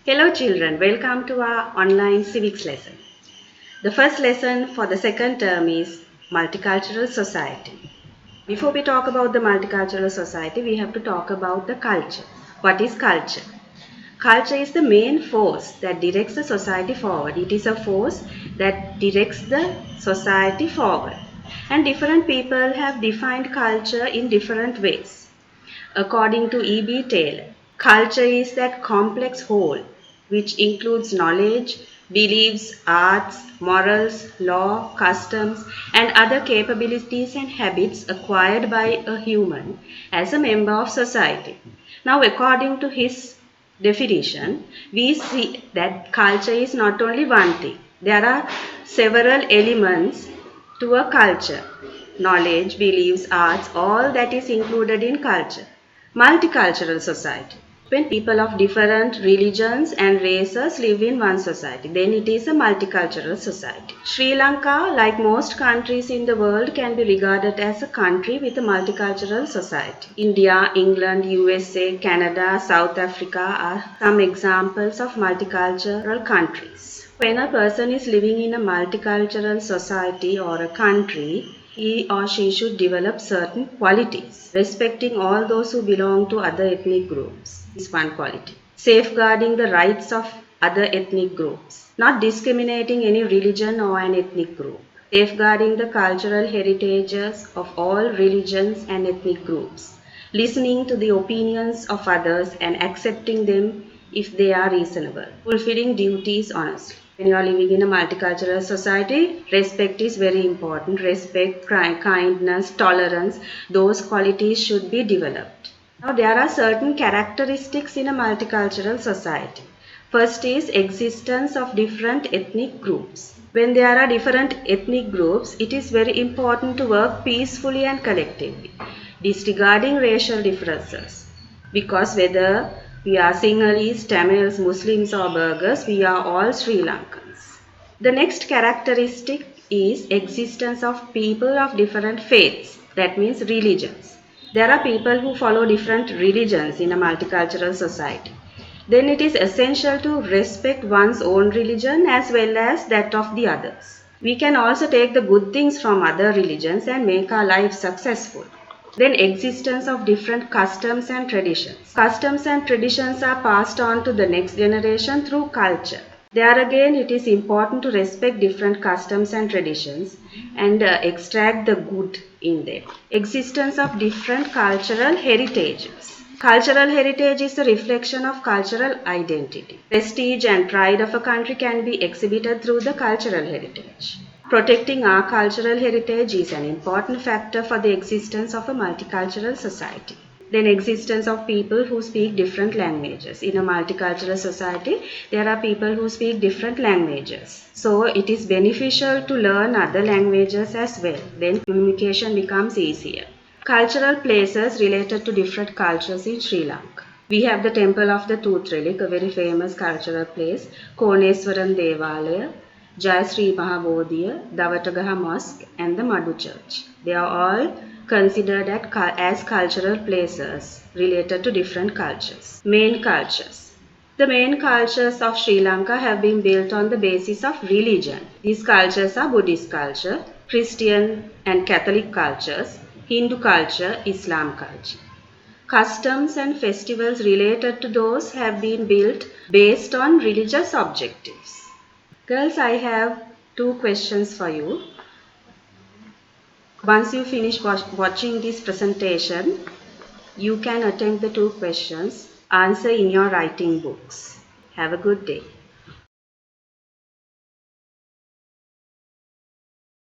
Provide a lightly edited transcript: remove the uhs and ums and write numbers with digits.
Hello children, welcome to our online civics lesson. The first lesson for the second term is Multicultural Society. Before we talk about the multicultural society, we have to talk about the culture. What is culture? Culture is the main force that directs the society forward. It is a force that directs the society forward. And different people have defined culture in different ways. According to E.B. Taylor, culture is that complex whole which includes knowledge, beliefs, arts, morals, law, customs, and other capabilities and habits acquired by a human as a member of society. Now, according to his definition, we see that culture is not only one thing. There are several elements to a culture. Knowledge, beliefs, arts, all that is included in culture. Multicultural society. When people of different religions and races live in one society, then it is a multicultural society. Sri Lanka, like most countries in the world, can be regarded as a country with a multicultural society. India, England, USA, Canada, South Africa are some examples of multicultural countries. When a person is living in a multicultural society or a country, he or she should develop certain qualities. Respecting all those who belong to other ethnic groups is one quality. Safeguarding the rights of other ethnic groups. Not discriminating any religion or an ethnic group. Safeguarding the cultural heritages of all religions and ethnic groups. Listening to the opinions of others and accepting them if they are reasonable. Fulfilling duties honestly. When you are living in a multicultural society, respect is very important. Respect, kindness, tolerance, those qualities should be developed. Now, there are certain characteristics in a multicultural society. First is existence of different ethnic groups. When there are different ethnic groups, it is very important to work peacefully and collectively, disregarding racial differences. Because whether we are Sinhalese, Tamils, Muslims or Burghers, we are all Sri Lankans. The next characteristic is existence of people of different faiths, that means religions. There are people who follow different religions in a multicultural society. Then it is essential to respect one's own religion as well as that of the others. We can also take the good things from other religions and make our life successful. Then existence of different customs and traditions. Customs and traditions are passed on to the next generation through culture. There again, it is important to respect different customs and traditions and extract the good in them. Existence of different cultural heritages. Cultural heritage is a reflection of cultural identity. Prestige and pride of a country can be exhibited through the cultural heritage. Protecting our cultural heritage is an important factor for the existence of a multicultural society. Then existence of people who speak different languages. In a multicultural society, there are people who speak different languages. So it is beneficial to learn other languages as well. Then communication becomes easier. Cultural places related to different cultures in Sri Lanka. We have the Temple of the Tooth Relic, a very famous cultural place, Koneswaran Devalaya, Jayasri Mahabodhiya, Davatagaha Mosque and the Madhu Church. They are all considered as cultural places related to different cultures. Main cultures. The main cultures of Sri Lanka have been built on the basis of religion. These cultures are Buddhist culture, Christian and Catholic cultures, Hindu culture, Islam culture. Customs and festivals related to those have been built based on religious objectives. Girls, I have two questions for you. Once you finish watching this presentation, you can attempt the two questions, answer in your writing books. Have a good day.